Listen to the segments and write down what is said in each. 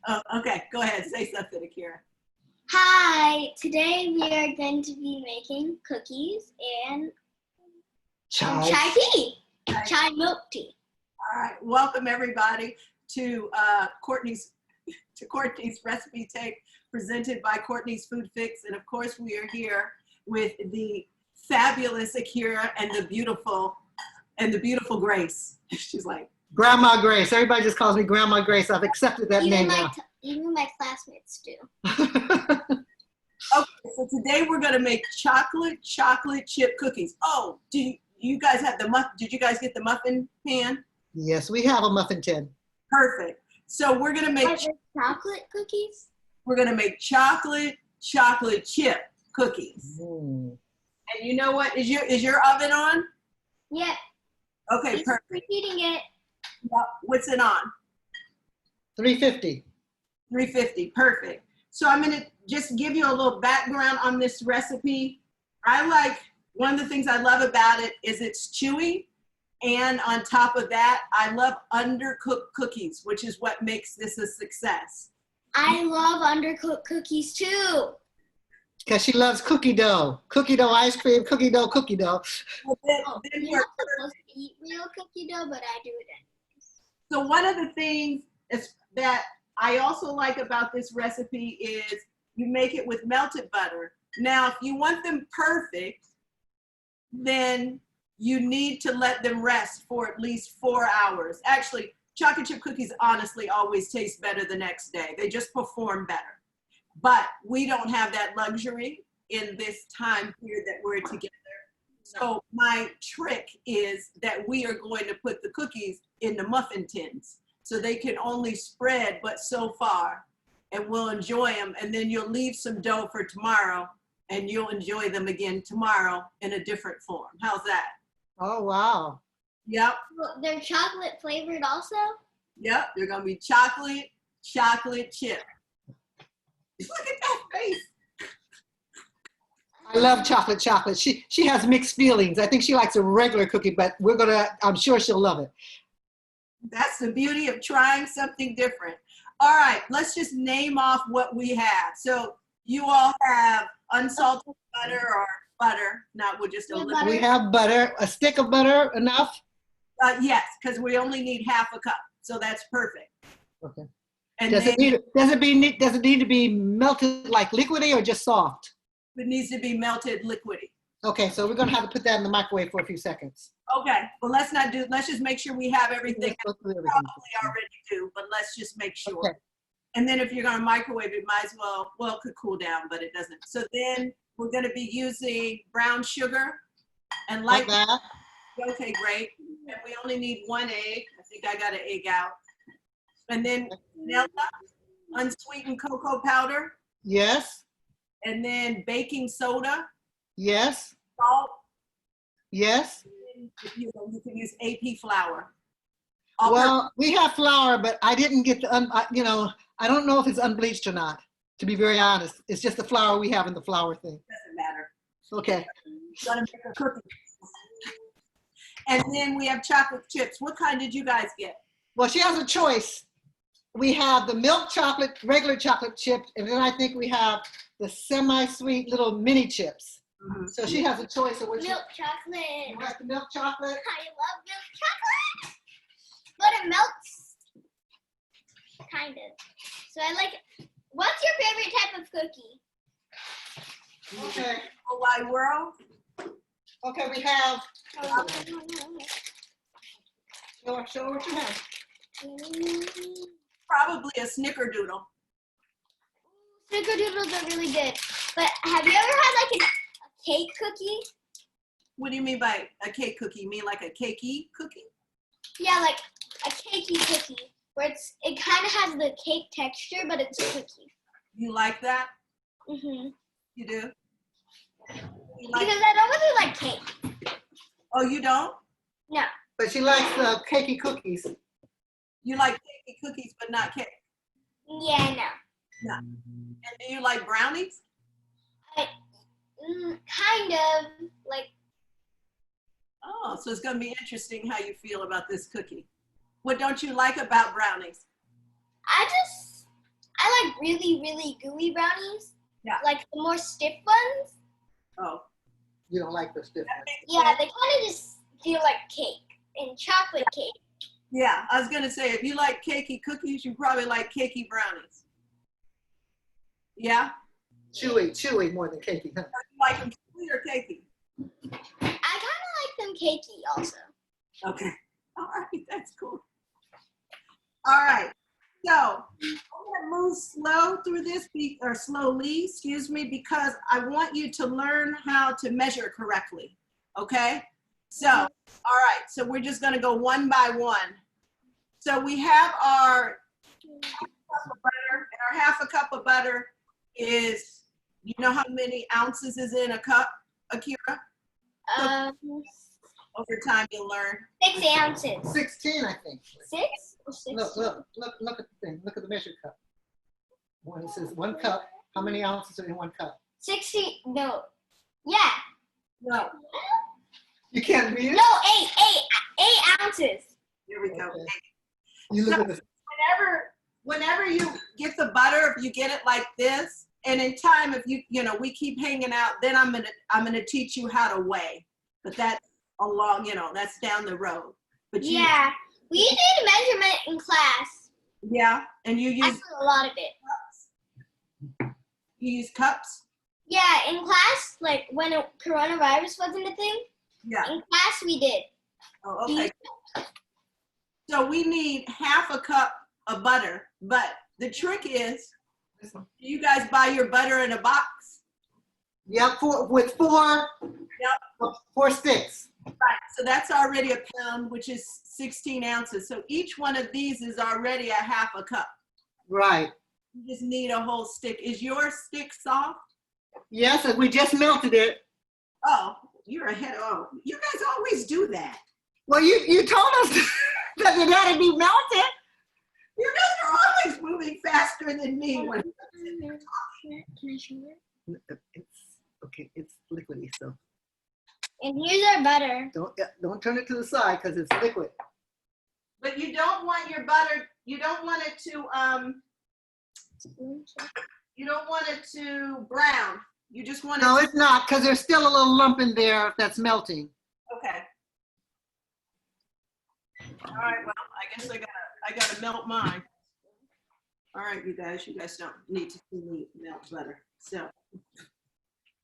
Oh, okay, go ahead. Say something, Akira. Hi, today we are going to be making cookies and chai tea, chai milk tea. All right, welcome everybody to Courtney's recipe tape presented by Courtney's Food Fix, and of course we are here with the fabulous Akira and the beautiful Grace. She's like Grandma Grace. Everybody just calls me Grandma Grace. I've accepted that name now. Even my classmates do. Okay, so today we're gonna make chocolate chip cookies. Oh, do you guys have the muffin? Did you guys get the muffin pan? Yes, we have a muffin tin. Perfect. So we're gonna make chocolate cookies. We're gonna make chocolate chip cookies. Mm. And you know what? Is your oven on? Yeah. Okay, perfect. Repeating it. What's it on? 350. 350. Perfect. So I'm gonna just give you a little background on this recipe. One of the things I love about it is it's chewy. And on top of that, I love undercooked cookies, which is what makes this a success. I love undercooked cookies too. Because she loves cookie dough. Cookie dough ice cream, cookie dough, cookie dough. Well, I'm not supposed to eat real cookie dough, but I do it anyways. So one of the things that I also like about this recipe is you make it with melted butter. Now, if you want them perfect, then you need to let them rest for at least 4 hours. Actually, chocolate chip cookies honestly always taste better the next day. They just perform better. But we don't have that luxury in this time period that we're together. So my trick is that we are going to put the cookies in the muffin tins so they can only spread but so far, and we'll enjoy them. And then you'll leave some dough for tomorrow and you'll enjoy them again tomorrow in a different form. How's that? Oh, wow. Yep. Well, they're chocolate flavored also? Yep, they're gonna be chocolate chip. Look at that face. I love chocolate. She has mixed feelings. I think she likes a regular cookie, but I'm sure she'll love it. That's the beauty of trying something different. All right, let's just name off what we have. So you all have unsalted butter or butter, not we'll just eliminate. We have butter, a stick of butter, enough? Yes, because we only need half a cup, so that's perfect. Okay. And does it need to be melted like liquidy or just soft? It needs to be melted liquidy. Okay, so we're gonna have to put that in the microwave for a few seconds. Okay, well let's just make sure we have everything. We probably already do, but let's just make sure. Okay. And then if you're gonna microwave it, might as well, it could cool down, but it doesn't. So then we're gonna be using brown sugar and light. Like that? Okay, great. And we only need 1 egg. I think I got an egg out. And then vanilla, unsweetened cocoa powder. Yes. And then baking soda. Yes. Salt. Yes. You can use AP flour. Well, we have flour, but I didn't get the, I don't know if it's unbleached or not, to be very honest. It's just the flour we have in the flour thing. Doesn't matter. Okay. Gotta make a cookie. And then we have chocolate chips. What kind did you guys get? Well, she has a choice. We have the milk chocolate, regular chocolate chips, and then I think we have the semi-sweet little mini chips. Mm-hmm. So she has a choice of which milk chocolate. You like the milk chocolate? I love milk chocolate, but it melts, kind of. So I like it. What's your favorite type of cookie? Okay. A wide world. Okay, we have. Show what you have. Probably a snickerdoodle. Snickerdoodles are really good. But have you ever had like a cake cookie? What do you mean by a cake cookie? You mean like a cakey cookie? Yeah, like a cakey cookie, where it kind of has the cake texture, but it's a cookie. You like that? Mm-hmm. You do? Because I don't really like cake. Oh, you don't? No. But she likes the cakey cookies. You like cakey cookies, but not cake? Yeah, no. No. And do you like brownies? Kind of. Like. Oh, so it's going to be interesting how you feel about this cookie. What don't you like about brownies? really, really gooey brownies. Yeah. Like the more stiff ones. Oh, You don't like the stiff that ones. makes Yeah, sense. they kind of just feel like cake and chocolate cake. Yeah, I was gonna say, if you like cakey cookies, you probably like cakey brownies. Yeah? Chewy more than cakey, huh? You like them chewy or cakey? I kind of like them cakey also. Okay. All right, that's cool. All right. So I'm gonna move slow through this, or slowly, excuse me, because I want you to learn how to measure correctly. Okay? So, all right. So we're just gonna go one by one. So we have our cup of butter, and our half a cup of butter is, you know how many ounces is in a cup, Akira? Over time you'll learn. 6 ounces. 16, I think. 6 or 6? Look at the thing. Look at the measure cup. When it says 1 cup, how many ounces are in 1 cup? 60. No. Yeah. No. You can't read it? No, 8 ounces. Here we go. Okay. You look at this. Whenever you get the butter, if you get it like this, and in time, if we keep hanging out, then I'm gonna teach you how to weigh. But that's that's down the road. But Yeah. We did measurement in class. Yeah, and you I use did a lot of it. cups. You use cups. Yeah, in class, like when coronavirus wasn't a thing, Yeah. in class we did. Oh, okay. So we need half a cup of butter, but the trick is, do you guys buy your butter in a box? Yep, with 4 sticks. Right. So that's already a pound, which is 16 ounces. So each one of these is already a half a cup. Right. You just need a whole stick. Is your stick soft? Yes, and we just melted it. Oh, you're ahead. Oh, you guys always do that. Well, you told us that it had to be melted. You guys are always moving faster than me. Can I show it? It's okay. It's liquidy, so And here's our butter. don't turn it to the side because it's liquid. But you don't want your butter. You don't want it to You don't want it to brown. You just want it. No, it's not because there's still a little lump in there that's melting. Okay. All right. Well, I guess I gotta melt mine. All right, you guys don't need to see me melt butter. So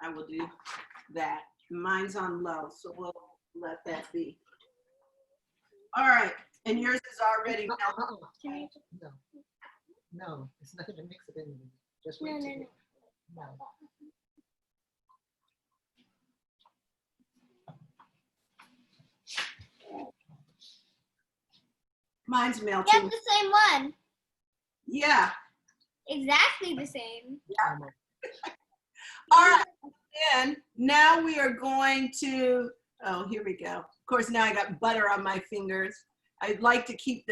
I will do that. Mine's on low, so we'll let that be. All right, and yours is already melted. No, it's nothing to mix it in. Just No, wait. no, till- no. no. Mine's You melting. have the same one. Yeah. Exactly the same. All right. And now we are going to, oh, here we go. Of course, now I got butter on my fingers. I'd like to keep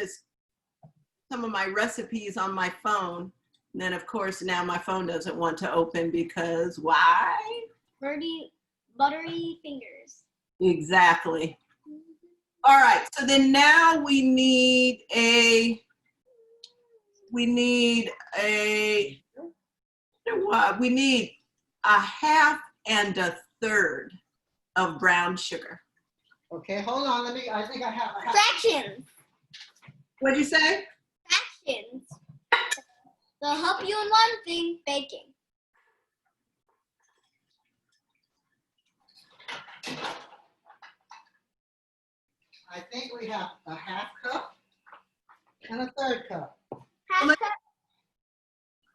some of my recipes on my phone. And then, of course, now my phone doesn't want to open because why? Buttery fingers. Exactly. All right. So then now we need a half and a third of brown sugar. Okay, hold on. I think I have. Fractions. What'd you say? Fractions. They'll help you in one thing, baking. I think we have a half cup and a third cup. Half cup.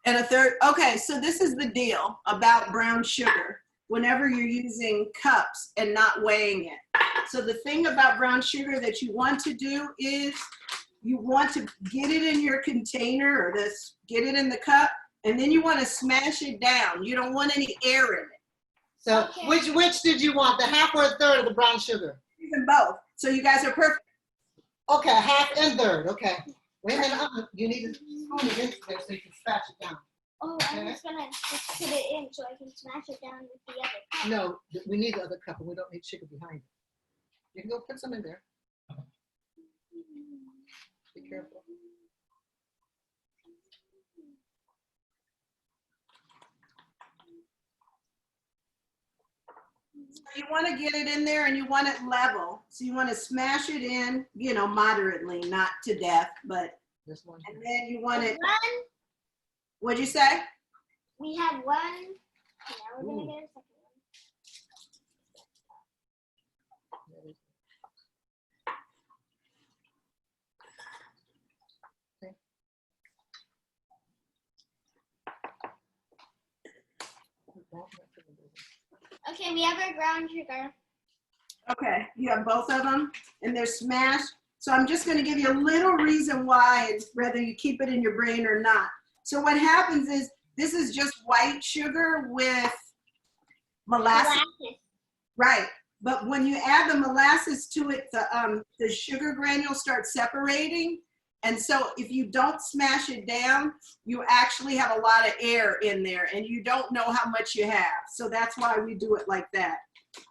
And a third. Okay, so this is the deal about brown sugar whenever you're using cups and not weighing it. So the thing about brown sugar that you want to do is you want to get it in your container or get it in the cup, and then you want to smash it down. You don't want any air in it. So Okay. which did you want, the half or a third of the brown sugar? Even both. So you guys are perfect. Okay, half and third. Okay. Wait a minute. You need to spoon it in there so you can scratch it down. Oh, I'm just gonna just put it in so I can smash it down with the other cup. No, we need the other cup and we don't need sugar behind it. You can go put some in there. Be careful. you want to get it in there and you want it level. So you want to smash it in, you know, moderately, not to death, but, This one. and then you want it, One. what'd you say? We have one. Now we're gonna get a second one. Okay, we have our ground sugar. Okay, you have both of them and they're smashed. So I'm just going to give you a little reason why, it's whether you keep it in your brain or not. So what happens is this is just white sugar with molasses. Right. But when you add the molasses to it, the sugar granules start separating. And so if you don't smash it down, you actually have a lot of air in there and you don't know how much you have. So that's why we do it like that.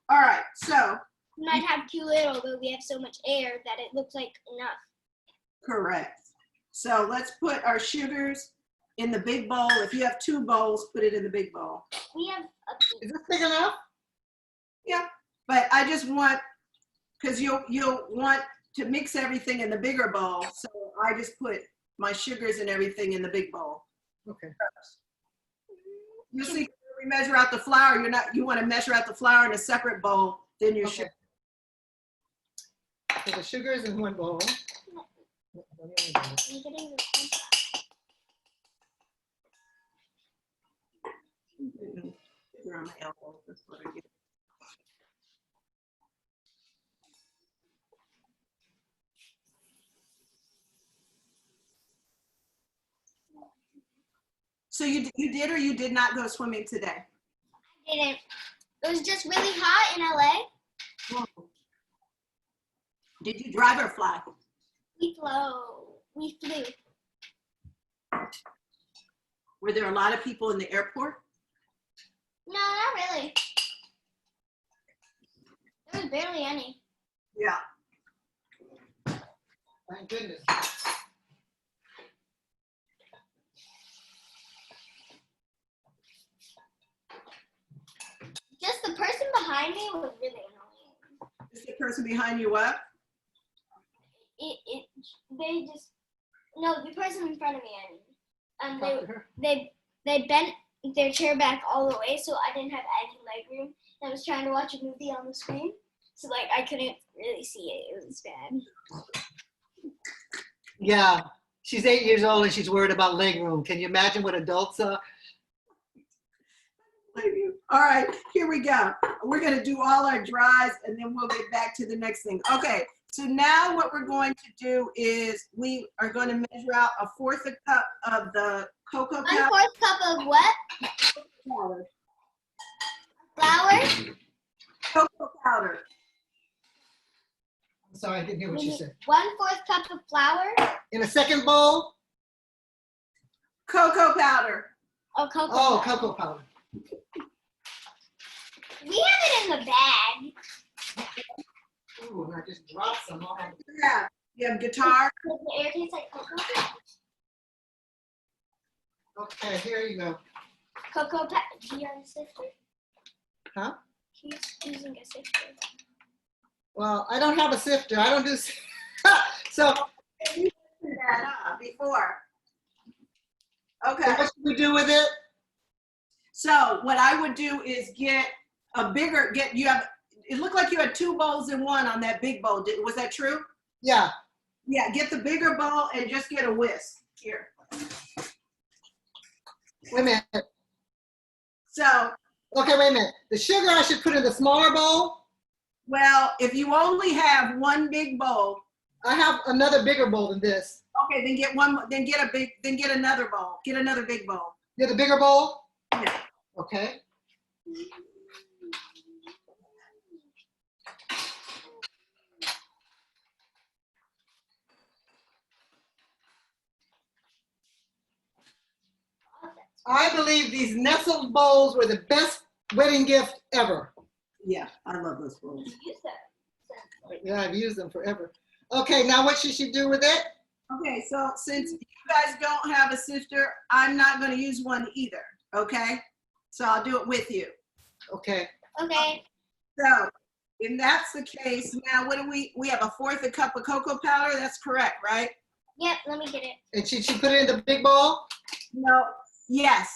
All right, so. We might have too little, but we have so much air that it looks like enough. Correct. So let's put our sugars in the big bowl. If you have 2 bowls, put it in the big bowl. We have a Is this big enough? Yeah, but I just want, because you'll want to mix everything in the bigger bowl. So I just put my sugars and everything in the big bowl. Okay. You see, we measure out the flour. You want to measure out the flour in a separate bowl than your Okay. sugar. So the sugar is in one bowl. I'm getting the You're on my elbow. That's what I get. So you did or you did not go swimming today? I didn't. It was just really hot in LA. Did you drive or fly? We flew. Were there a lot of people in the airport? No, not really. There was barely any. Yeah. Thank goodness. Just the person behind me was really annoying. Is the person behind you up? The person in front of me, I mean, Talk to her. they bent their chair back all the way, so I didn't have any leg room. I was trying to watch a movie on the screen, so like I couldn't really see it. It was bad. Yeah, she's 8 years old and she's worried about leg room. Can you imagine what adults are? All right, here we go. We're gonna do all our dries and then we'll get back to the next thing. Okay, so now what we're going to do is we are going to measure out 1/4 cup of the cocoa powder. 1/4 cup of what? Flour? Cocoa powder. I'm sorry, I didn't hear what you said. 1/4 cup of flour? In a second bowl? Cocoa powder. Oh, cocoa Oh, powder. cocoa powder. We have it in the bag. Ooh, and I just dropped some on. Yeah. You have guitar. Does the air taste like cocoa? Okay, here you go. Cocoa powder. Do you have a sifter? Huh? He's using a sifter. Well, I don't have a sifter. I don't do. So Before. so Okay. what should we do with it? So what I would do is get a bigger, it looked like you had 2 bowls in one on that big bowl. Was that true? Yeah. Yeah, get the bigger bowl and just get a whisk. Here. Wait a minute. So, Okay, wait a minute. The sugar I should put in the smaller bowl. well, if you only have one big bowl, I have another bigger bowl than this. okay, then get another bowl. Get another big bowl. Get a bigger bowl? Yeah. Okay. I believe these nestled bowls were the best wedding gift ever. Yeah, I love those bowls. Use that. Yeah, I've used them forever. Okay, now what should she do with it? Okay, so since you guys don't have a sifter, I'm not going to use one either, okay? So I'll do it with you. Okay. Okay. So, if that's the case, now what do we have a fourth a cup of cocoa powder? That's correct, right? Yep, let me get it. And she put it in the big bowl? No. Yes.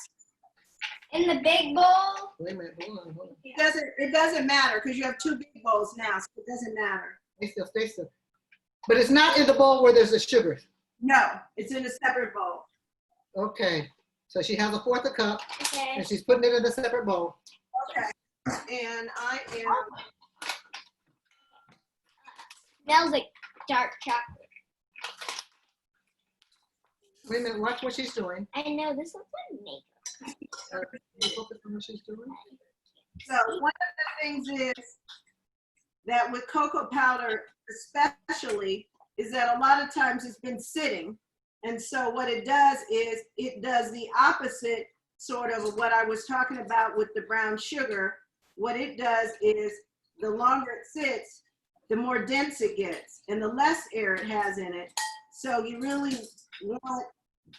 In the big bowl. Wait a minute, hold on. It doesn't matter because you have two big bowls now, so it doesn't matter. Stay still. But it's not in the bowl where there's the sugar. No, it's in a separate bowl. Okay, so she has a fourth a cup Okay. and she's putting it in a separate bowl. Okay. And I am. Smells like dark chocolate. Wait a minute, watch what she's doing. I know, this looks like makeup. Can you focus on what she's doing? So one of the things is that with cocoa powder especially is that a lot of times it's been sitting. And so what it does is it does the opposite sort of what I was talking about with the brown sugar. What it does is the longer it sits, the more dense it gets and the less air it has in it. So you really want,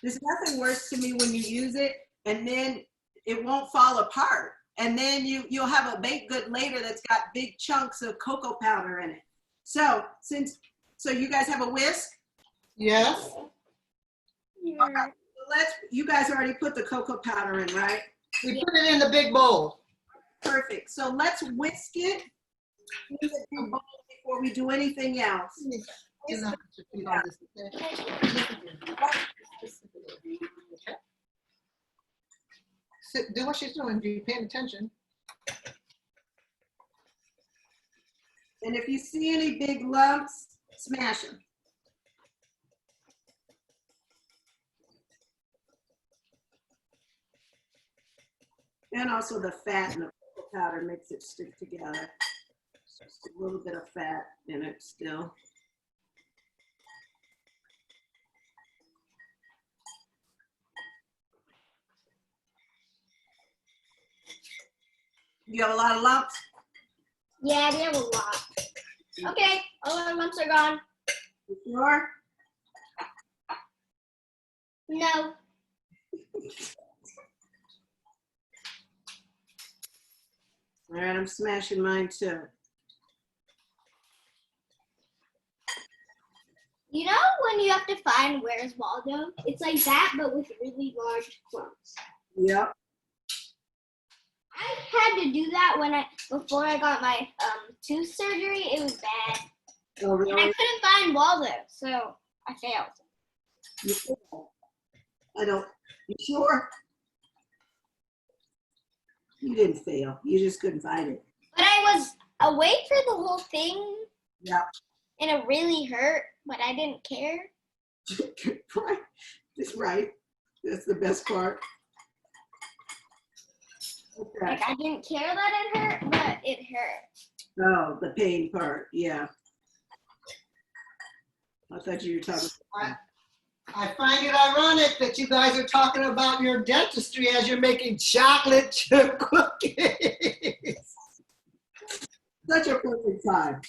there's nothing worse to me when you use it and then it won't fall apart. And then you'll have a baked good later that's got big chunks of cocoa powder in it. So so you guys have a whisk? Yes. Okay, so you guys already put the cocoa powder in, right? We put it in the big bowl. Perfect. So let's whisk it in the big bowl before we do anything else. Do what she's doing. Be paying attention. And if you see any big lumps, smash them. And also the fat in the cocoa powder makes it stick together. Just a little bit of fat in it still. You have a lot of lumps? Yeah, we have a lot. Okay, all our lumps are gone. You sure? No. All right, I'm smashing mine too. You know when you have to find where's Waldo? It's like that, but with really large clumps. Yep. I had to do that before I got my tooth surgery. It was bad. Oh, And I really? couldn't find Waldo, so I failed. You sure? I don't. You sure? You didn't fail. You just couldn't find it. But I was awake for the whole thing. Yeah. And it really hurt, but I didn't care. Right. That's right. That's the best part. Okay. Like I didn't care that it hurt, but it hurt. Oh, the pain part. Yeah. I thought you were talking. I find it ironic that you guys are talking about your dentistry as you're making chocolate chip cookies. Such a perfect time.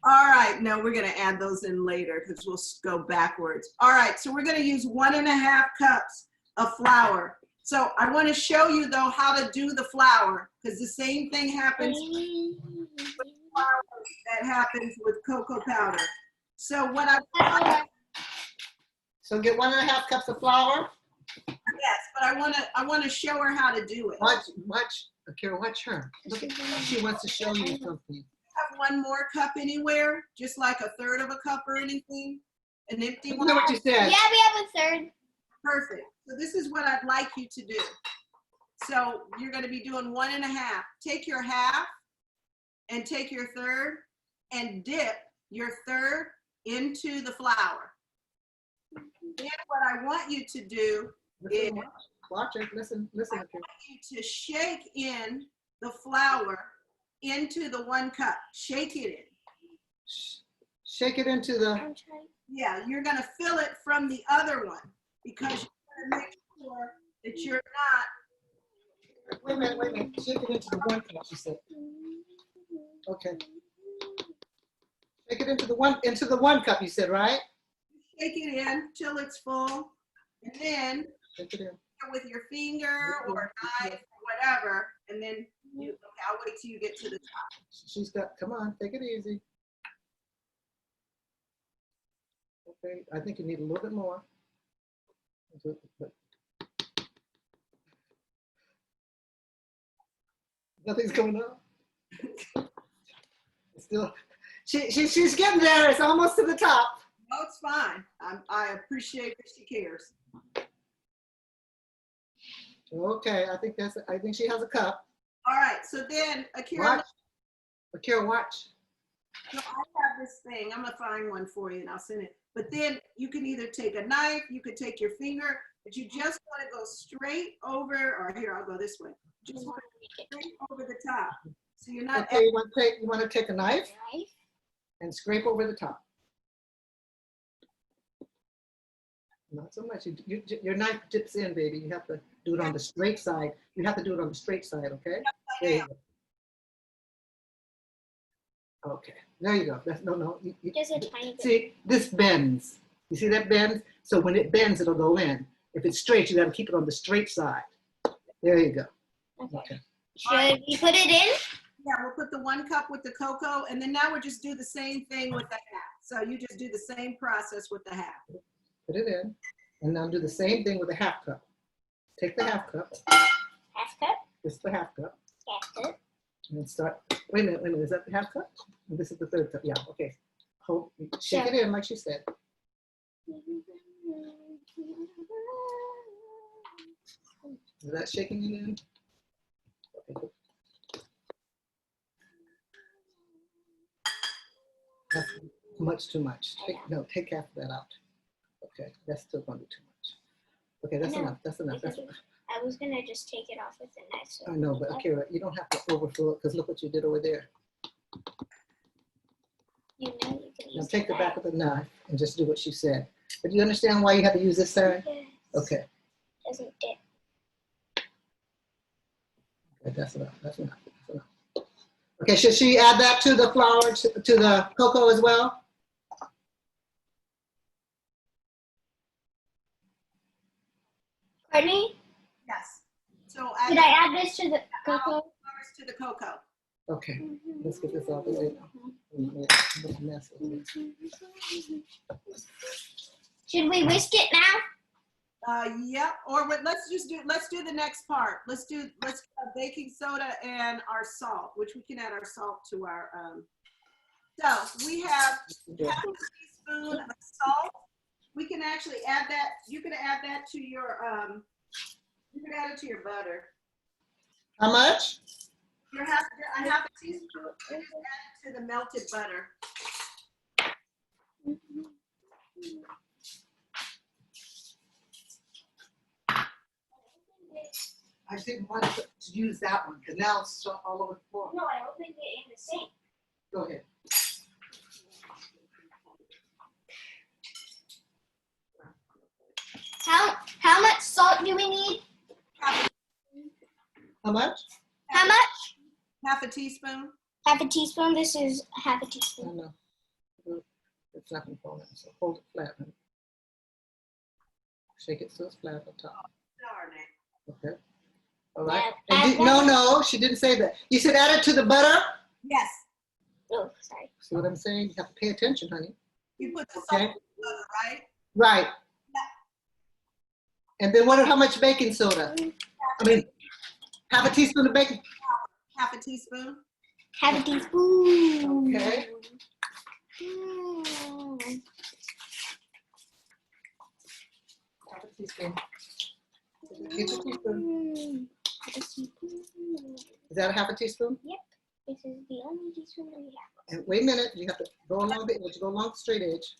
All right, no, we're gonna add those in later because we'll go backwards. All right, so we're gonna use 1.5 cups of flour. So I wanna show you though how to do the flour because the same thing happens with flour that happens with cocoa powder. So what So get 1.5 cups of flour. yes, but I wanna show her how to do it. Watch, Akira, watch her. Look at her. She wants to show you something. Have one more cup anywhere, just like a third of a cup or anything, an empty You one. know what you said. Yeah, we have a third. Perfect. So this is what I'd like you to do. So you're going to be doing 1.5. Take your half and take your third and dip your third into the flour. Then what I want you to do is Watch it. Listen, I Akira. want you to shake in the flour into the 1 cup. Shake it in. Shake it into the. I'm trying. Yeah, you're going to fill it from the other one because you're going to make sure that you're not. Wait a minute. Shake it into the 1 cup, she said. Okay. Shake it into the one cup, you said, right? Shake it in till it's full. And then Shake it in. with your finger or knife or whatever, and then I'll wait till you get to the top. She's got, come on, take it easy. Okay, I think you need a little bit more. But nothing's going on. Still, she's getting there. It's almost to the top. No, it's fine. I appreciate that she cares. Okay, I think she has a cup. All right, so then Akira, Watch. Akira, watch. so I have this thing. I'm gonna find one for you and I'll send it. But then you can either take a knife, you could take your finger, but you just want to go straight over, or here, I'll go this way. Just want to go straight over the top. So you're not. Okay, you want to take a knife and scrape over the top. Not so much. Your knife dips in, baby. You have to do it on the straight side. You have to do it on the straight side, okay? There you go. Okay, there you go. That's no. Just a tiny bit. See, this bends. You see that bends? So when it bends, it'll go in. If it's straight, you got to keep it on the straight side. There you go. Okay. Should we put it in? Yeah, we'll put the 1 cup with the cocoa, and then now we'll just do the same thing with the half. So you just do the same process with the half. Put it in, and now do the same thing with a half cup. Take the half cup. Half cup. This is the half cup. Half cup. And start. Wait a minute. Is that the half cup? And this is the 3rd cup. Yeah. Okay. Hold. Shake it in like she said. Is that shaking it in? Okay. That's much too much. Take half of that out. Okay, that's still going to be too much. Okay, that's enough. That's enough. That's enough. I was gonna just take it off with a knife. So I know, but Akira, you don't have to overfill it because look what you did over there. you know you can Now use take the that. back of the knife and just do what she said. But do you understand why you have to use this side? Yes. Okay. Doesn't dip. Okay, that's enough. That's enough. That's enough. Okay, should she add that to the flour, to the cocoa as well? Courtney, Yes. So should I add this to the cocoa? to the cocoa. Okay, let's get this out of the way now. Make a mess of it. Should we whisk it now? Yeah. Or let's do the next part. Let's get our baking soda and our salt, which we can add our salt to our. So we have half a teaspoon of salt. We can actually add that. You can add that to your. You can add it to your butter. How much? A half a teaspoon. Add it to the melted butter. I didn't want to use that one because now it's all over the floor. No, I opened it in the sink. Go ahead. How much salt do we need? How much? How much? Half a teaspoon. Half a teaspoon. This is half a I teaspoon. know. It's not going to fall in, so hold it flat. Honey. Shake it so it's flat on top. Darn it. Okay. All right. Yeah, And no, she didn't say that. You said add it to the butter? Yes. Oh, sorry. See what I'm saying? You have to pay attention, honey. You put the Okay. salt in the butter, right? Right. And then how much baking soda? I mean, half a teaspoon of baking. Half a teaspoon. Half a teaspoon. Okay. Half a teaspoon. Get your teaspoon. Is that a half a teaspoon? Yep. This is the only teaspoon that we have. And wait a minute, you have to go along the edge, go along the straight edge.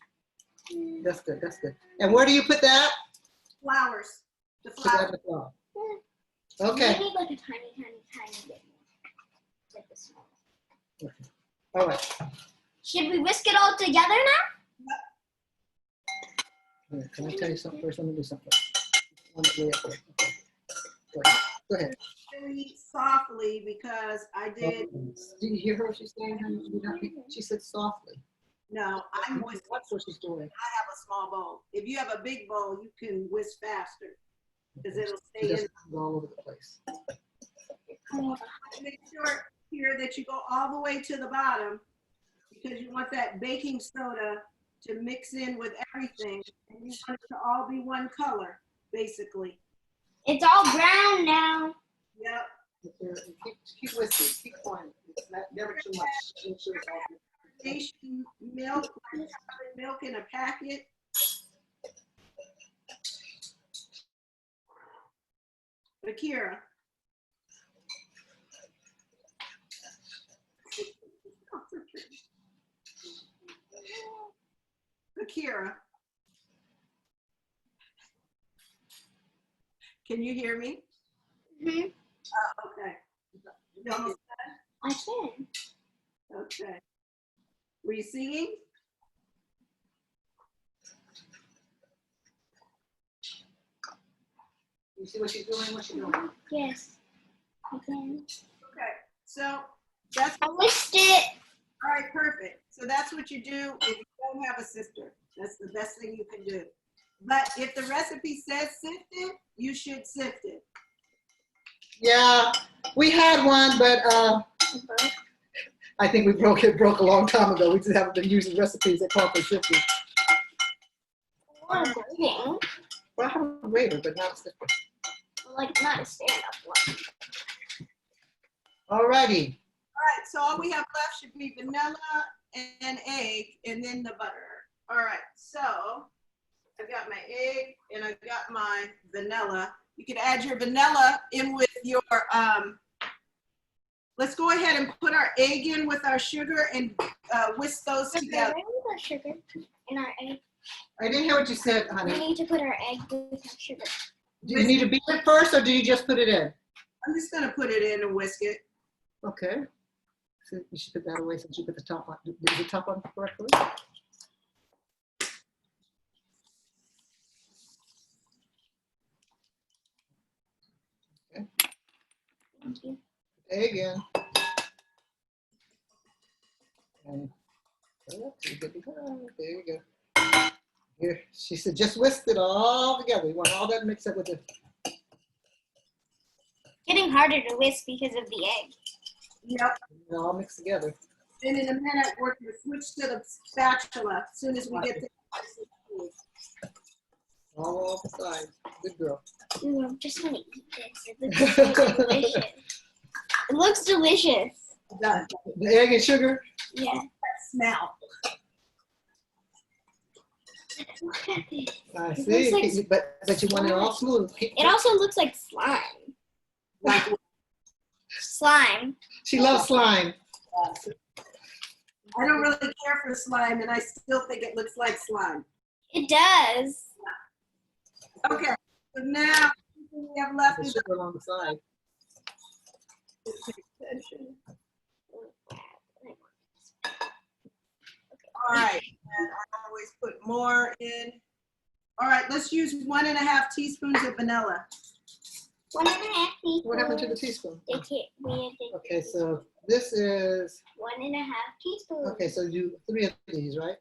That's good, that's good. And where do you put that? Flours. The Put that flour. in the flour. We Okay, need like a tiny, tiny bit more. Like this small. all right. Should we whisk it all together now? All right, can I tell you something first? Let me do something. One way up there. Okay. Go ahead. Really softly because I did. Did you hear her? She's saying, honey, she said softly. No, I'm whisk. That's what she's doing. I have a small bowl. If you have a big bowl, you can whisk faster. because it'll It stay in. doesn't go all over the place. Make sure here that you go all the way to the bottom because you want that baking soda to mix in with everything, and you want it to all be one color, basically. It's all brown now. Yep. Keep whisking, keep pouring. It's never too much. Make sure it's all good. Nation milk, chocolate milk in a packet. Akira. Akira. Can you hear me? Mm-hmm. Okay. You almost I can. done? Okay. Were you singing? You see what she's doing? What she's doing? Yes. I can. Okay. So that's I whisked it. all right. Perfect. So that's what you do if you don't have a sifter. That's the best thing you can do. But if the recipe says sift it, you should sift it. Yeah, we had one, but I think we broke a long time ago. We just haven't been using recipes that call for shifting. Or grating. Well, I have a grater, but not a sifter. Like not a stand-up one. All righty. All right. So all we have left should be vanilla and egg, and then the butter. All right. So I've got my egg and I've got my vanilla. You can add your vanilla in with your, let's go ahead and put our egg in with our sugar and whisk those together. With our sugar and our egg. I didn't hear what you said, We honey. need to put our egg with our sugar. Do you need to beat it first, or do you just put it in? I'm just gonna put it in and whisk it. Okay. So you should put that away since you put the top on. Did the top on correctly? Okay. Thank you. Egg in. And there you go. Here, she said, just whisk it all together. You want all that mixed up with it. Getting harder to whisk because of the egg. Yep. All mixed together. Then in a minute, we're gonna switch to the spatula as soon as we get to. All off the sides. Good girl. Ooh, I just want to eat this. It looks so delicious. It looks delicious. Done. The egg and sugar? Yeah. Smell. Look at this. I It see. looks like But you want it all smooth. It also looks like slime. Like, Slime. She loves slime. I don't really care for slime, and I still think it looks like slime. It does. Okay, so now what we have left The is sugar along the side. all right. And I always put more in. All right, let's use 1.5 teaspoons of vanilla. 1.5 teaspoons. What happened to the teaspoon? They can't, Okay, so this is, 1.5 teaspoons. okay, so you 3 of these, right?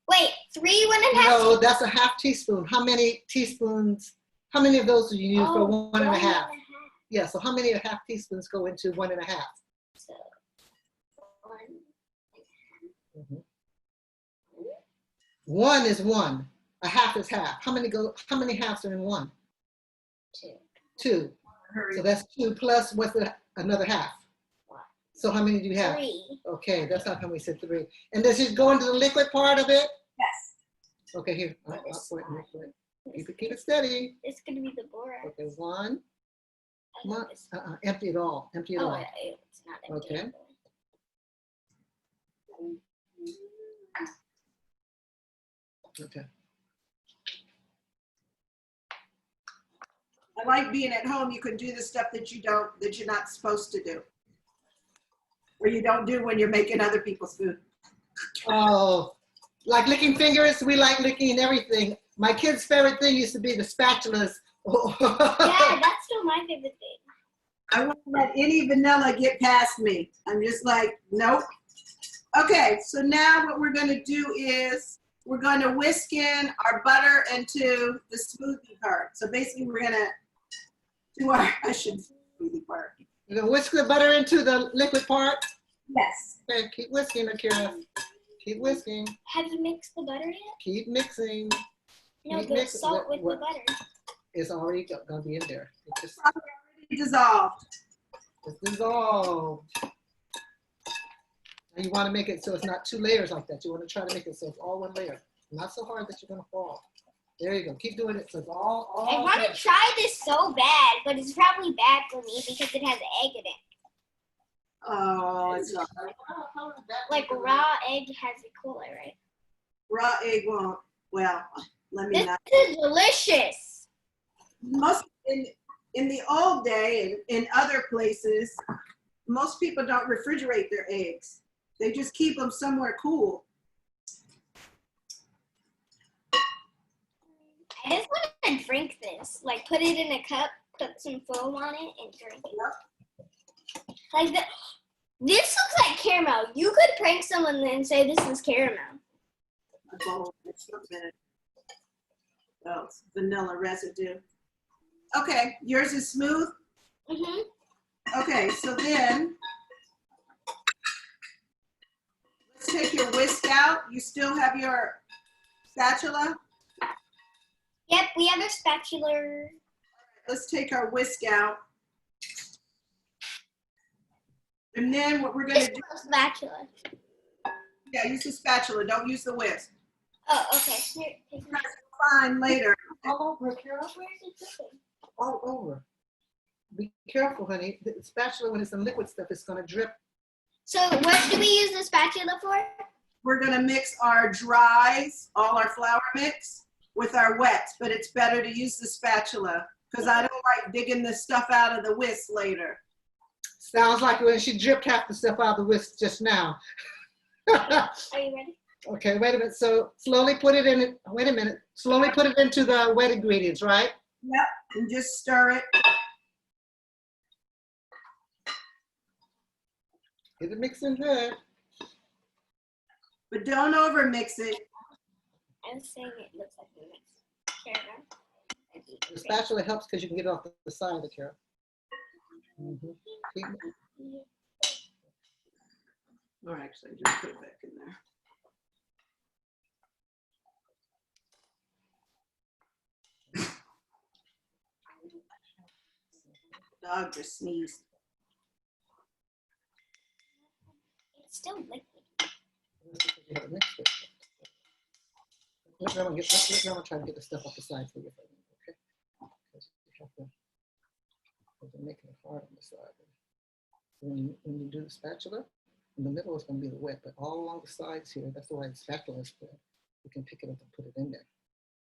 Wait, 3 1.5. No, that's a half teaspoon. How many teaspoons, how many of those do you use for 1.5? Yeah, so how many half teaspoons go into 1.5? So, 1. Mhm. 1 is 1. A half is half. How many halves are in 1? 2. 2. So that's 2 plus what's another half? 1. So how many do you have? 3. Okay, that's how come we said 3. And does it go into the liquid part of it? Yes. Okay, here. I'll pour it in real quick. Keep it steady. It's gonna be the borax. Okay, 1. I love this. Empty it all. Empty it Oh, all. it's not empty. Okay. Okay. I like being at home. You can do the stuff that you're not supposed to do. Or you don't do when you're making other people's food. Oh, like licking fingers, we like licking everything. My kid's favorite thing used to be the spatulas. Yeah, that's still my favorite thing. I won't let any vanilla get past me. I'm just like, nope. Okay, so now what we're gonna do is we're gonna whisk in our butter into the smoothie part. So basically we're gonna I should smoothie part. You're gonna whisk the butter into the liquid part. Yes. Okay, keep whisking, Akira. Keep whisking. Have you mixed the butter yet? Keep mixing. No, Keep the mixing. salt with the What? butter. It's already gonna be in there. It's Dissolved. dissolved. And you want to make it so it's not two layers like that. You want to try to make it so it's all one layer. Not so hard that you're gonna fall. There you go. Keep doing it so it's all. I want to try this so bad, but it's probably bad for me because it has egg in it. Oh, it's not. Like raw egg has E. coli, right? Raw egg won't. Well, let me This not. is delicious. Most in the old day and in other places, most people don't refrigerate their eggs. They just keep them somewhere cool. I just want to drink this. Like put it in a cup, put some foam on it, and drink it. Like the, this looks like caramel. You could prank someone and say this is caramel. Oh, it's vanilla residue. Okay, yours is smooth. Mhm. Okay, so then let's take your whisk out. You still have your spatula? Yep, we have a spatula. Let's take our whisk out. And then what we're gonna This do, is a spatula. yeah, use the spatula, don't use the whisk. Oh, okay. Here, take it. Fine later. All over, Akira. Where's it dripping? All over. Be careful, honey. The spatula, when it's in liquid stuff, it's gonna drip. So what do we use the spatula for? We're gonna mix our dries, all our flour mix, with our wets, but it's better to use the spatula because I don't like digging the stuff out of the whisk later. Sounds like when she dripped half the stuff out of the whisk just now. Are you ready? Okay, wait a minute. So slowly put it in. Wait a minute. Slowly put it into the wet ingredients, right? Yep, and just stir it. Get it mixed in good. But don't over mix it. I was saying it looks like we mixed caramel. The spatula helps because you can get it off the side of the carrot. Or actually, just put it back in there. Dog just sneezed. It's still liquid. You haven't mixed it. Let Grandma try to get the stuff off the side for you, okay? Because you have to make it hard on the side. When you do the spatula, in the middle is going to be the wet, but all along the sides here, that's why the spatula is good. You can pick it up and put it in there.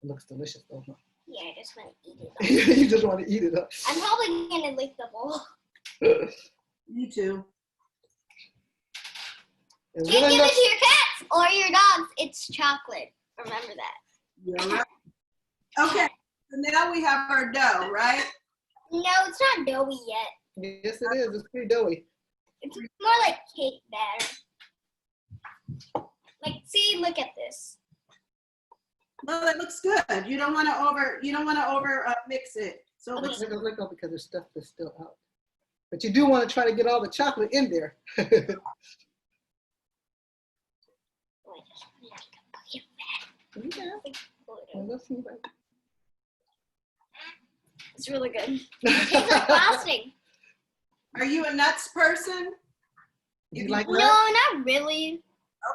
It looks delicious, though, huh? Yeah, I just want to eat it. You just want to eat it up. I'm probably gonna lick the bowl. Me too. And Can't really give it looks- to your cats or your dogs. It's chocolate. Remember that. You're right. Okay, so now we have our dough, right? No, it's not doughy yet. Yes, it is. It's pretty doughy. It's more like cake batter. Like, see, look at this. Well, it looks good. You don't want to over mix it. So it looks Look up because there's stuff that's still out. But you do want to try to get all the chocolate in there. Yeah. Well, let's see, right? It's really good. It's like frosting. Are you a nuts person? You like nuts? No, not really.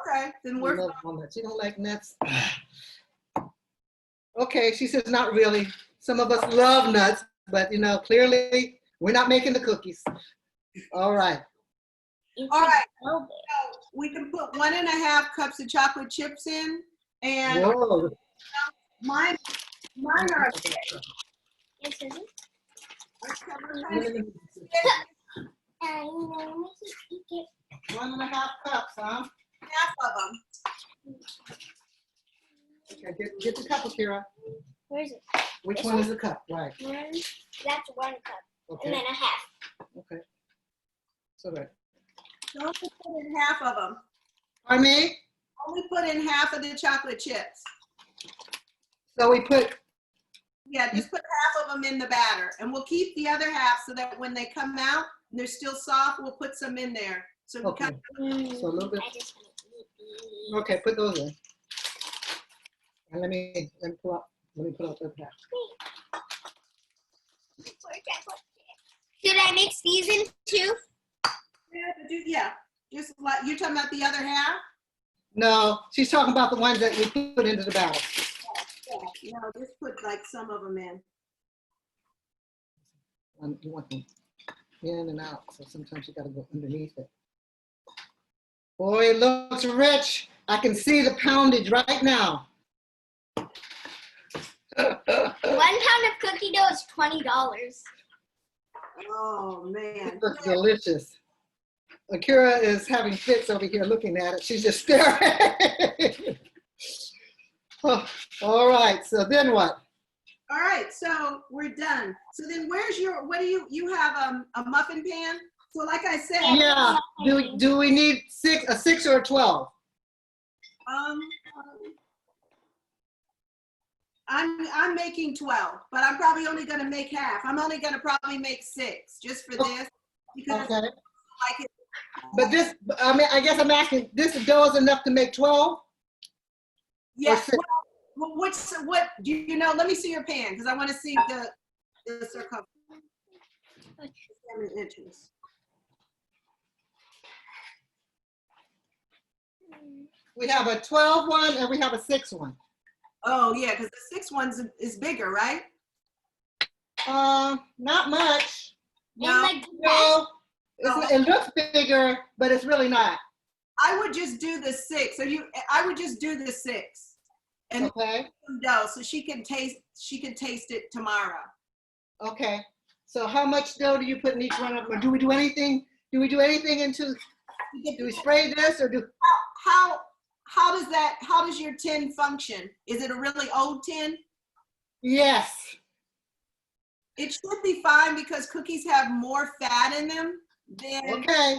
Okay, then You we're love walnuts. You don't like nuts? Okay, she says not really. Some of us love nuts, but you know, clearly we're not making the cookies. All right. all right. A little bit. So we can put 1.5 cups of chocolate chips in, and Whoa. mine are Yes, is it? half You know, let me eat it. 1.5 cups, huh? of them. Okay, get the cup, Akira. Where is it? Which This one one? is the cup? Right. That's 1 cup. And Okay. then a half. Okay. So that. Don't put in half of them. Pardon me? Only put in half of the chocolate chips. So we put Yeah, just put half of them in the batter, and we'll keep the other half so that when they come out and they're still soft, we'll put some in there. So we Okay. kind So a little bit. I just want to eat these. Okay, put those in. And let me pull out the other half. Should I mix these in too? yeah, just like you're talking about the other half. No, she's talking about the ones that we put into the batter. Yeah, no, just put like some of them in. You want them in and out, so sometimes you gotta go underneath it. Boy, it looks rich. I can see the poundage right now. 1 pound of cookie dough is $20. Oh man, It looks delicious. Akira is having fits over here looking at it. She's just staring. Oh, all right, so then what? all right, so we're done. So then where's your, what do you have a muffin pan? So like I said, Yeah, do we need a 6 or a 12? I'm making 12, but I'm probably only gonna make half. I'm only gonna probably make 6 just for this because Okay, I like it. but this, I mean, I guess I'm asking, this dough is enough to make 12? Yes. Or Well, what do you know? Let me see your pan because I want to see the circumference. Inches. We have a 12 one and we have a 6 one. Oh yeah, because the 6 one's is bigger, right? Not much. No. Like No, it looks bigger, but it's really not. I would just do the 6. So I would just do the 6, and Okay, dough so she can taste it tomorrow. okay. So how much dough do you put in each one of them? Or do we do anything? Do we do anything into, do we spray this or do? How does your tin function? Is it a really old tin? Yes. It should be fine because cookies have more fat in them than, Okay.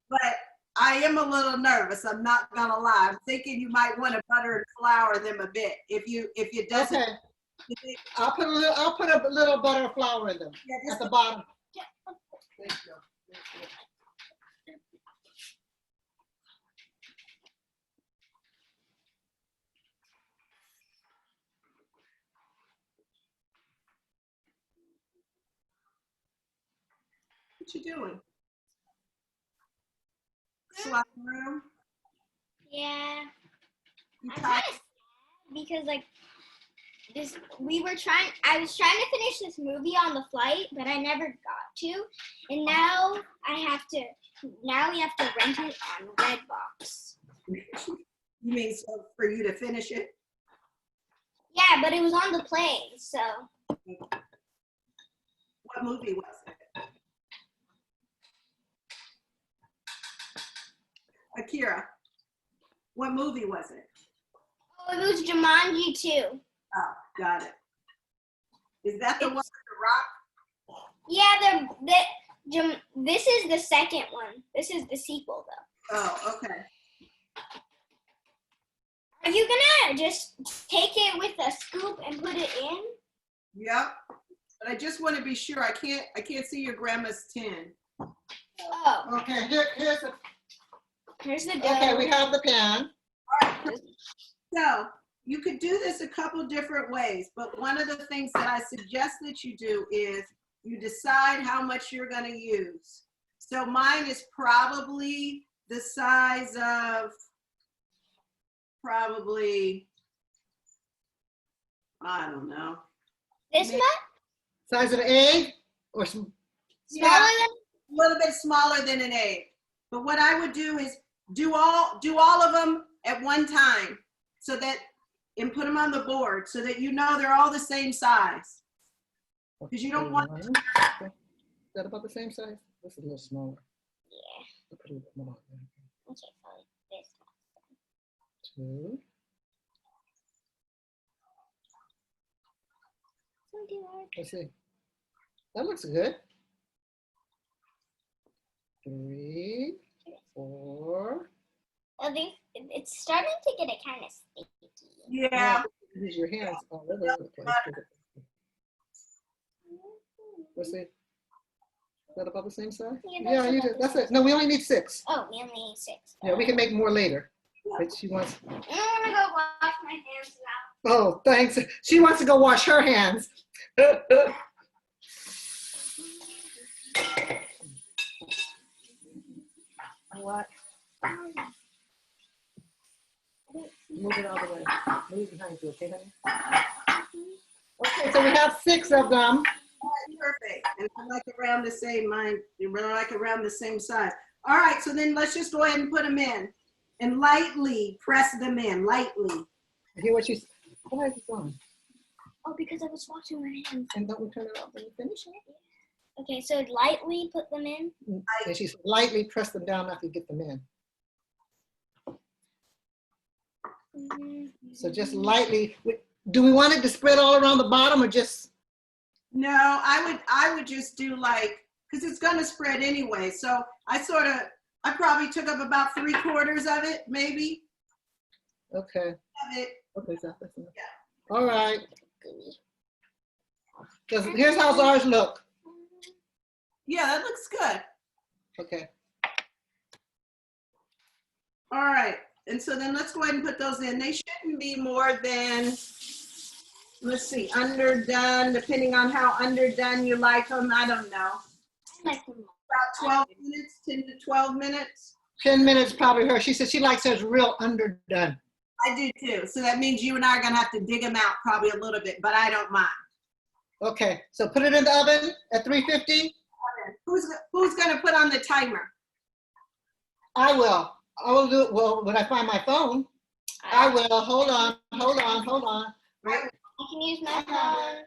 but I am a little nervous. I'm not gonna lie. I'm thinking you might want to butter and flour them a bit. If it doesn't. Okay. I'll put a little butter and flour in them at the bottom. Thank you. What you doing? Sliding around? Yeah. You I'm tired? kind of sad because like I was trying to finish this movie on the flight, but I never got to. And now we have to rent it on Redbox. You mean so for you to finish it? Yeah, but it was on the plane, so. What movie was it? Akira. What movie was it? Oh, it was Jumanji 2. Oh, got it. Is that the one with the rock? Yeah, this is the second one. This is the sequel, though. Oh, okay. Are you gonna just take it with a scoop and put it in? Yep. But I just want to be sure. I can't see your grandma's tin. Oh, Okay, here's the dough. okay, we have the pan. So you could do this a couple different ways, but one of the things that I suggest that you do is you decide how much you're going to use. So mine is probably the size of probably, I don't know. This much? Size of an egg or some? Smaller than? A little bit smaller than an egg. But what I would do is do all of them at one time so that, and put them on the board so that you know they're all the same size. Because you don't want. Is that about the same size? This is a little smaller. Yeah. I'll put a little bit more. Okay, so like this. 2. Let's see. That looks good. 3, 4. I think it's starting to get it kind of sticky. Yeah. Use your hands all over the place. Let's see. Is that about the same size? Yeah, Yeah, that's you about did. the That's same it. No, we only need 6. Oh, we only need 6. Yeah, we can make more later. But she wants. I'm gonna go wash my hands now. Oh, thanks. She wants to go wash her hands. What? Move it out of the way. Move behind you, okay, honey? Okay, so we have 6 of them. Perfect. And I like around the same, mine, you really like around the same size. All right, so then let's just go ahead and put them in. And lightly press them in, lightly. I hear what you. Why is it going? Oh, because I was washing my hands. And don't we turn it off when you finish? Okay, so lightly put them in. And she said, lightly press them down after you get them in. So just lightly. Do we want it to spread all around the bottom or just? No, I would just do like, because it's gonna spread anyway. So I probably took up about 3/4 of it, maybe. Okay. Of it. Okay, so that's enough. Yeah. All right. Because here's how ours look. Yeah, that looks good. Okay. All right, and so then let's go ahead and put those in. They shouldn't be more than, let's see, underdone, depending on how underdone you like them. I don't know. I like them. About 12 minutes, 10 to 12 minutes. 10 minutes probably her. She said she likes hers real underdone. I do too. So that means you and I are gonna have to dig them out probably a little bit, but I don't mind. Okay, so put it in the oven at 350. Who's gonna put on the timer? I will. I will do it. Well, when I find my phone, I will. Hold on. I can use my phone.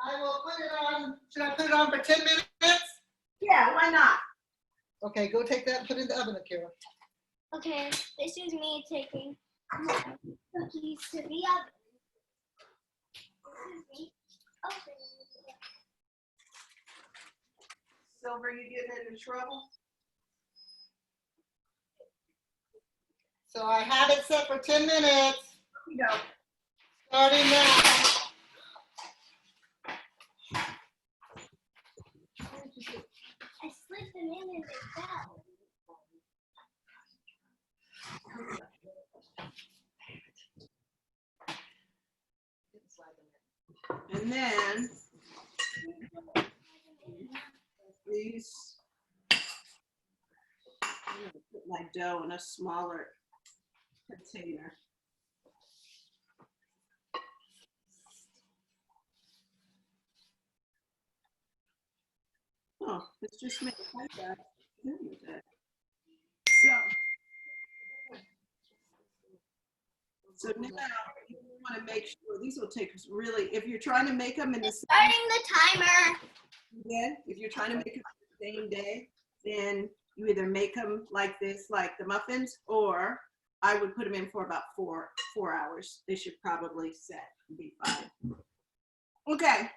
I will put it on. Should I put it on for 10 minutes? Yeah, why not? Okay, go take that and put it in the oven, Akira. Okay, this is me taking my cookies to the oven. This is me opening it. Silver, you getting into trouble? So I have it set for 10 minutes. You know. Starting now. I slipped them in and they fell. And then these, I'm gonna put my dough in a smaller container. Oh, it's just me. Hi, guys. So now you want to make sure these will take really, if you're trying to make them in the Starting the timer. day, if you're trying to make them the same day, then you either make them like this, like the muffins, or I would put them in for about four hours. They should probably set and be fine. Okay,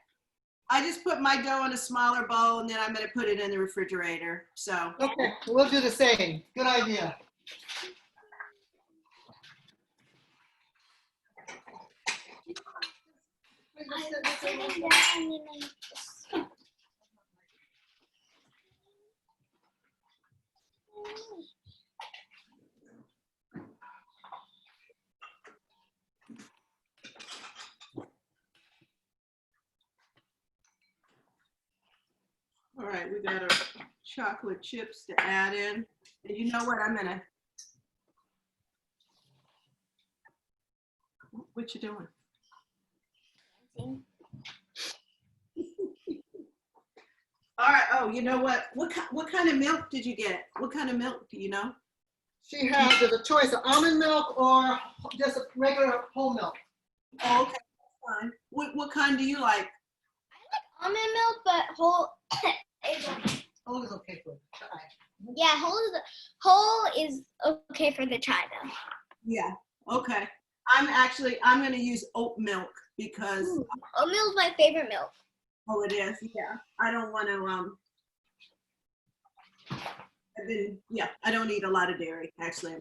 I just put my dough in a smaller bowl and then I'm gonna put it in the refrigerator, so. Okay, we'll do the same. Good idea. I'm sitting down and then I just... All right, we got our chocolate chips to add in. And you know what, what you doing? All right, oh, you know what? What kind of milk did you get? What kind of milk do you know? She has there's a choice of almond milk or just a regular whole milk. Oh, okay, that's fine. What kind do you like? I like almond milk, but whole is okay. Whole is okay for chai. Yeah, whole is okay for the chai though. Yeah, okay. I'm gonna use oat milk because Oat milk is my favorite milk. oh, it is. Yeah, I don't want to. I don't eat a lot of dairy. Actually,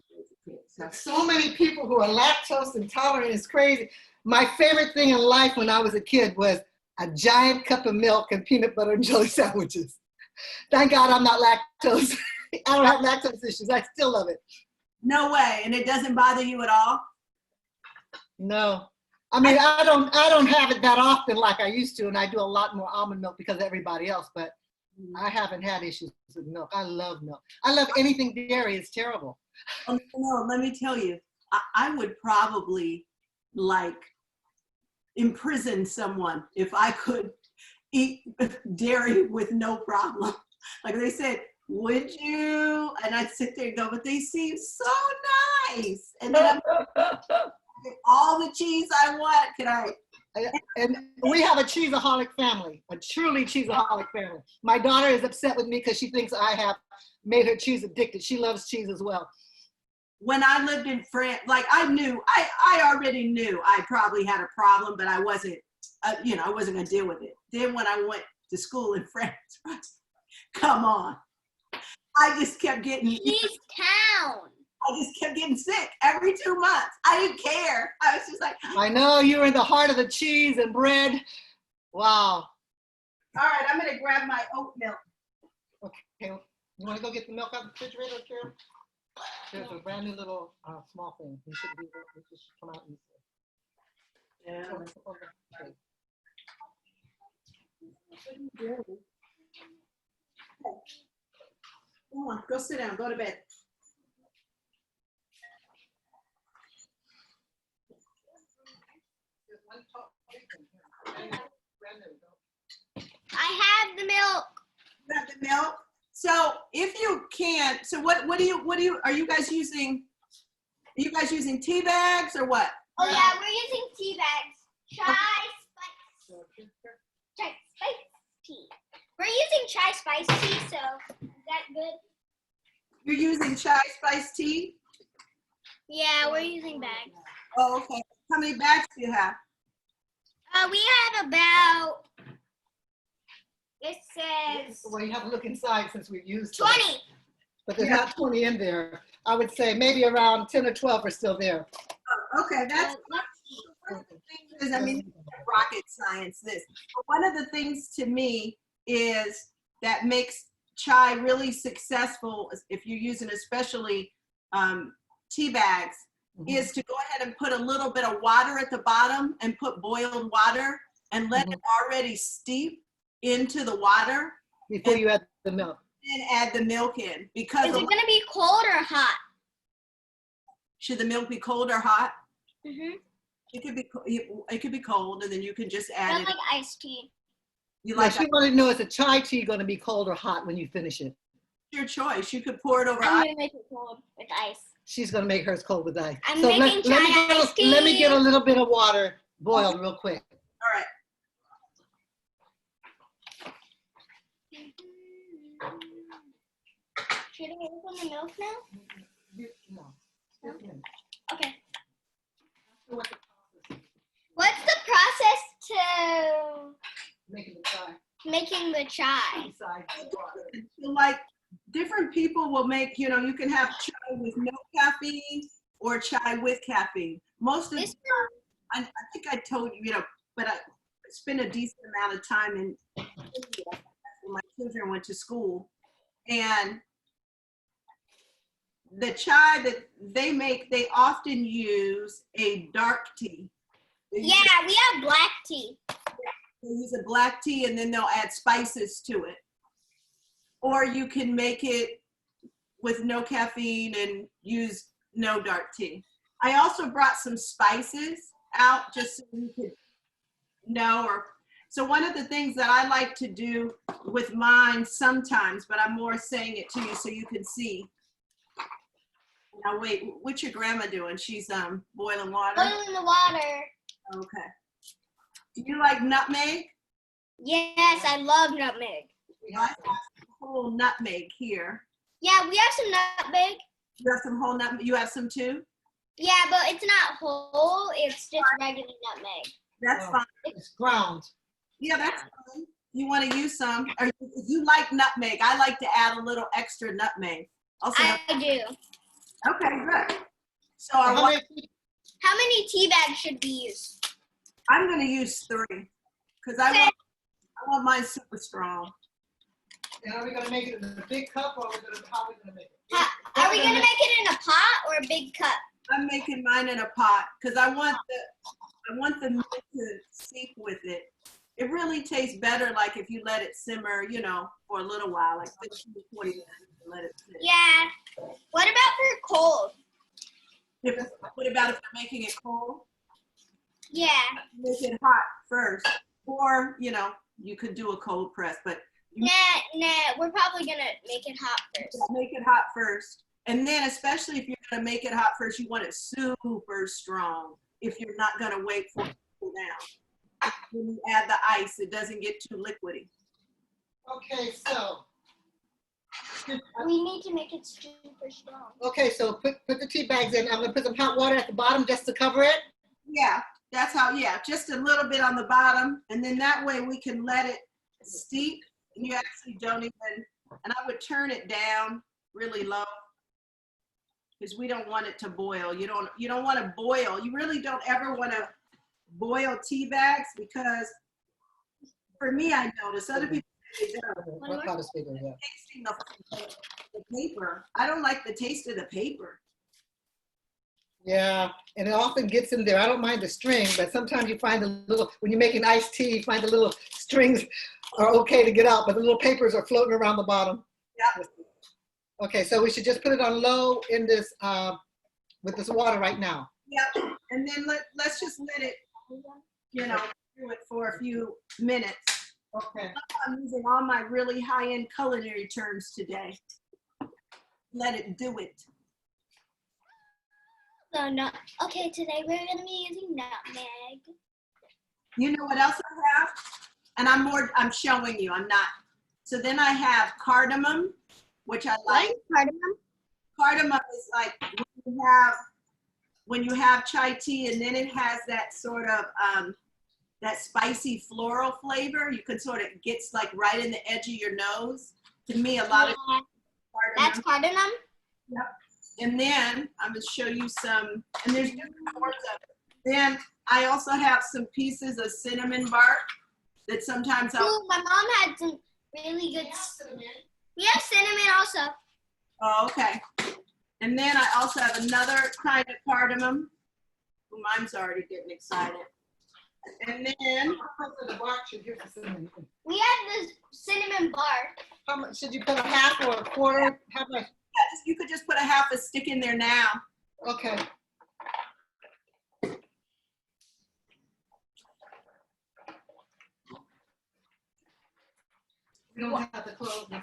So many people who are lactose intolerant is crazy. My favorite thing in life when I was a kid was a giant cup of milk and peanut butter and jelly sandwiches. Thank God I'm not lactose. I don't have lactose issues. I still love it. No way. And it doesn't bother you at all? No. I mean, I don't have it that often like I used to, and I do a lot more almond milk because of everybody else, but I haven't had issues with milk. I love milk. I love anything dairy. It's terrible. Oh, no, let me tell you, I would probably like imprison someone if I could eat dairy with no problem. Like they said, would you? And I'd sit there and go, but they seem so nice. And then I'm all the cheese I want. Can I? And we have a cheeseaholic family, a truly cheeseaholic family. My daughter is upset with me because she thinks I have made her cheese addicted. She loves cheese as well. When I lived in France, like I already knew I probably had a problem, but I wasn't, I wasn't gonna deal with it. Then when I went to school in France, come on, I just kept getting. Cheese town. I just kept getting sick every 2 months. I didn't care. I was just like, I know you were in the heart of the cheese and bread. Wow. all right, I'm gonna grab my oat milk. Okay, you want to go get the milk out of the refrigerator, Karen? There's a brand new little small thing. You should be able to just come out and see. Yeah. Okay. Come on, go sit down, go to bed. I have the milk. You have the milk. So if you can't, so what are you guys using? Are you guys using tea bags or what? Oh yeah, we're using tea bags. Chai spice tea. We're using chai spice tea, so is that good? You're using chai spice tea? Yeah, we're using bags. Oh, okay. How many bags do you have? We have about, it says Well, you have to look inside since we've used 20. them. But there's not 20 in there. I would say maybe around 10 or 12 are still there. Oh, okay, that's one of the things is, I mean, rocket science this. But one of the things to me is that makes chai really successful if you're using especially tea bags is to go ahead and put a little bit of water at the bottom and put boiled water and let it already steep into the water Before you add the milk. then add the milk in. Because Is it gonna be cold or hot? should the milk be cold or hot? Mm-hmm. It could be cold and then you can just add Not it. like iced tea. You Like like she wanted to know, is the chai tea going to be cold or hot when you finish it? your choice. You could pour it over I'm ice. gonna make it cold with ice. She's going to make hers cold with ice. I'm So making chai iced tea. let me get a little bit of water boiled real quick. All right. Should I open the milk now? No. Okay. What's the process to Making the chai. making the chai? Inside the water. So like different people will make, you can have chai with no caffeine or chai with caffeine. Most of the This time, I think I told you, but I spent a decent amount of time in India when my children went to school. And the chai that they make, they often use a dark tea. Yeah, we have black tea. They use a black tea and then they'll add spices to it. Or you can make it with no caffeine and use no dark tea. I also brought some spices out just so you could know. So one of the things that I like to do with mine sometimes, but I'm more saying it to you so you can see. Now wait, what's your grandma doing? She's boiling water? Boiling the water. Okay. Do you like nutmeg? Yes, I love nutmeg. I have whole nutmeg here. Yeah, we have some nutmeg. You have some whole nutmeg. You have some too? Yeah, but it's not whole. It's just regular nutmeg. That's fine. It's ground. Yeah, that's fine. You want to use some, or you like nutmeg. I like to add a little extra nutmeg. Also, I do. okay, good. So How many tea bags should we use? I'm going to use 3. because I want mine super strong. And are we gonna make it in a big cup, or how are we gonna make it? Are we gonna make it in a pot or a big cup? I'm making mine in a pot because I want the milk to seep with it. It really tastes better like if you let it simmer, you know, for a little while, like 15 to 20 minutes, and let it sit. Yeah. What about for cold? What about if you're making it cold? Yeah. Make it hot first, or you know, you could do a cold press, but Nah. We're probably gonna make it hot first. make it hot first. And then, especially if you're gonna make it hot first, you want it super strong. If you're not gonna wait for it to cool down, when you add the ice, it doesn't get too liquidy. Okay, so. We need to make it super strong. Okay, so put the tea bags in. I'm gonna put some hot water at the bottom just to cover it. Yeah, that's how. Yeah, just a little bit on the bottom, and then that way we can let it steep. And you actually don't even. And I would turn it down really low, because we don't want it to boil. You don't want to boil. You really don't ever want to boil tea bags, because for me, I notice other people say they don't. What pot is bigger? Yeah. Tasting the paper. I don't like the taste of the paper. Yeah, and it often gets in there. I don't mind the string, but sometimes you find when you're making iced tea, you find the little strings are okay to get out, but the little papers are floating around the bottom. Yeah. Okay, so we should just put it on low in this, with this water right now. Yep. And then let's just let it, you know, do it for a few minutes. Okay. I'm using all my really high-end culinary terms today. Let it do it. So okay, today we're gonna be using nutmeg. You know what else I have? And I'm showing you, I'm not. So then I have cardamom, which I like. Cardamom? Cardamom is like when you have chai tea, and then it has that sort of that spicy floral flavor. You can sort of gets like right in the edge of your nose. To me, a lot of cardamom. That's cardamom? Yep. And then I'm gonna show you some, and there's different forms of it. Then I also have some pieces of cinnamon bark that sometimes Ooh, my mom had some really good cinnamon. We have cinnamon also. Oh, okay. And then I also have another kind of cardamom. Ooh, mine's already getting excited. And then The bark should give us cinnamon. We have this cinnamon bark. How much should you put, a half or a quarter? How much? you could just put a half a stick in there now. Okay. We don't have to close this.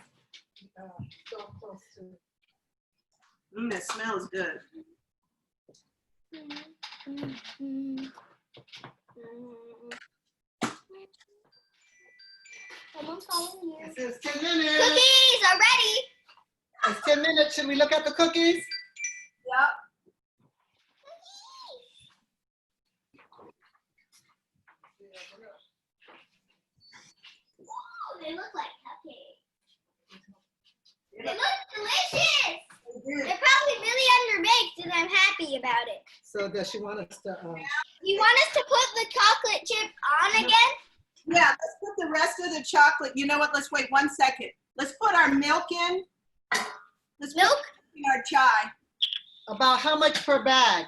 So close to. That smells good. Someone's calling you. It says 10 minutes. Cookies are ready. It's 10 minutes. Should we look at the cookies? Yep. Oh, they look like cupcakes. They look delicious. They're probably really underbaked, and I'm happy about it. So does she want us to? You want us to put the chocolate chip on again? Yeah, let's put the rest of the chocolate. You know what? Let's wait 1 second. Let's put our milk in. Let's Milk? put in our chai. About how much per bag?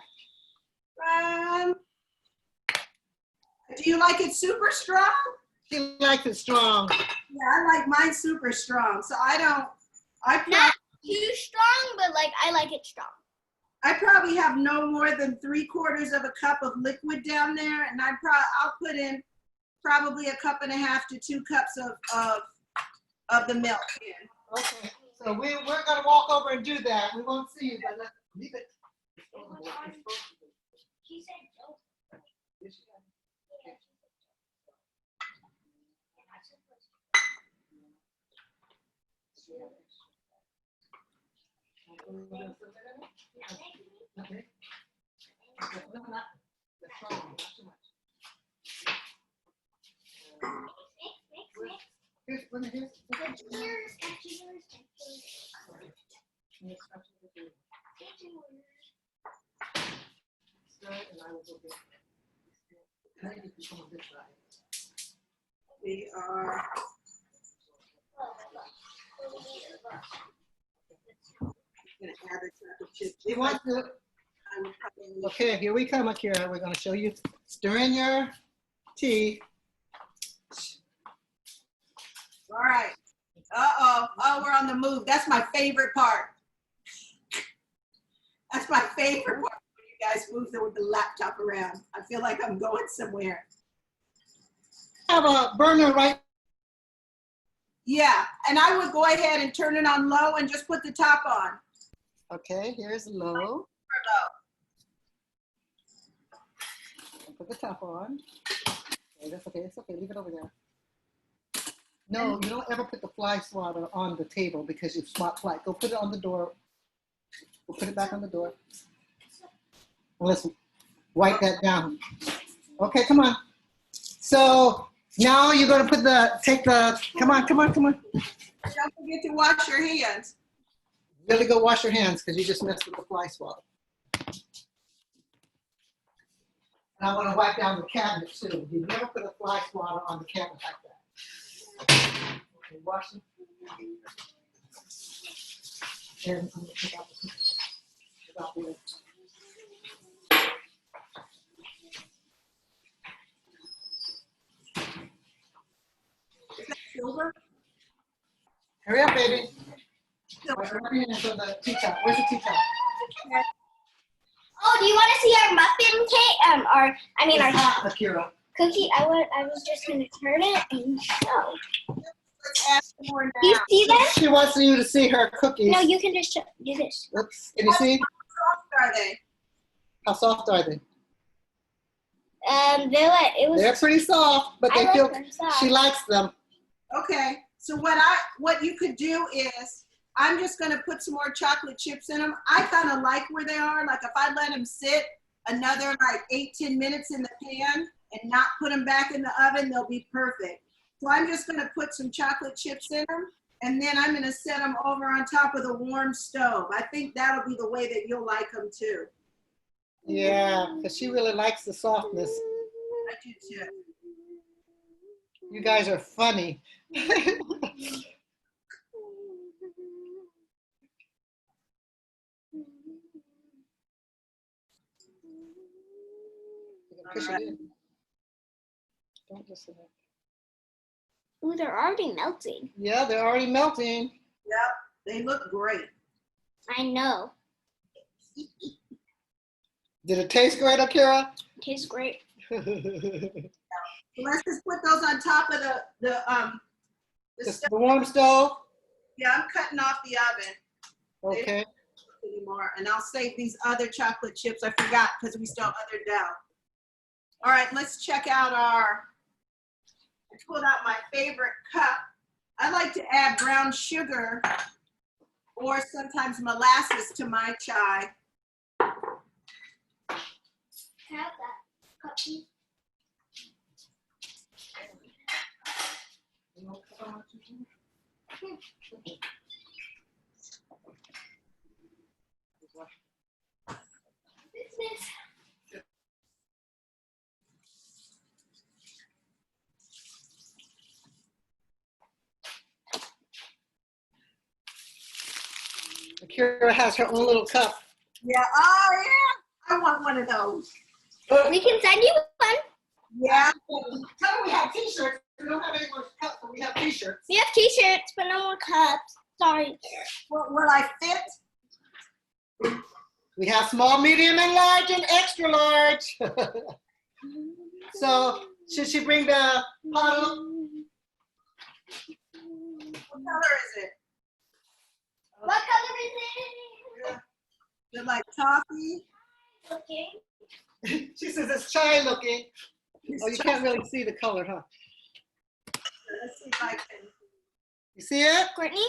Do you like it super strong? She likes it strong. Yeah, I like mine super strong. So I Not too strong, but like I like it strong. I probably have no more than 3/4 of a cup of liquid down there, and I'll put in probably 1.5 to 2 cups of the milk in. Okay. So we're gonna walk over and do that. We won't see you, but let's leave it. She said no. Okay. No, not strong, not too much. Here's, let me here's. Stir it, and I will go get. Maybe you can come on this side. We are gonna add the chocolate chips. You want to? I would probably- Okay, here we come, Akira. We're going to show you. Stir in your tea. All right. Uh-oh. Oh, we're on the move. That's my favorite part. That's my favorite part when you guys move the laptop around. I feel like I'm going somewhere. Have a burner right. Yeah, and I would go ahead and turn it on low and just put the top on. Okay, here's low. For low. Put the top on. Okay, that's okay. It's okay. Leave it over there. No, you don't ever put the fly swatter on the table because you swat fly. Go put it on the door. We'll put it back on the door. Well, let's wipe that down. Okay, come on. So now you're going to put come on. Don't forget to wash your hands. Really go wash your hands because you just messed with the fly swatter. And I want to wipe down the cabinet too. You never put a fly swatter on the cabinet like that. Okay, wash them. And I'm going to take out the Silver? Hurry up, baby. Silver. Wash your hands on the tea towel. Where's the tea towel? Oh, do you want to see our muffin cake? Our It's hot, Akira. cookie. I was just gonna turn it and show. Let's add some more now. Do you see them? She wants you to see her cookies. No, you can just do this. Oops. Can you see? How soft are they? How soft are they? They're like They're pretty soft, but they I feel. like them soft. She likes them. Okay, so what you could do is, I'm just gonna put some more chocolate chips in them. I kind of like where they are. Like if I let them sit another like 8-10 minutes in the pan and not put them back in the oven, they'll be perfect. So I'm just gonna put some chocolate chips in them, and then I'm gonna set them over on top of the warm stove. I think that'll be the way that you'll like them too. Yeah, because she really likes the softness. I do too. You guys are funny. Push it in. Don't listen. Ooh, they're already melting. Yeah, they're already melting. Yep, they look great. I know. Did it taste great, Akira? Tastes great. So let's just put those on top of the The stove. warm stove. Yeah, I'm cutting off the oven. Okay. Anymore, and I'll save these other chocolate chips. I forgot because we still othered down. All right, let's check out I pulled out my favorite cup. I like to add brown sugar or sometimes molasses to my chai. Have that cookie. Business. Akira has her own little cup. Yeah, oh yeah, I want one of those. We can send you one. Yeah, Tell her we have t-shirts. We don't have any more cups, but we have t-shirts. We have t-shirts, but no more cups. Sorry. will I fit? We have small, medium, and large, and extra large. So, should she bring the bottle? What color is it? What color is it? They're like toffee. Okay. She says it's chai looking. Oh, you can't really see the color, huh? Let's see if I can. You see it? Courtney?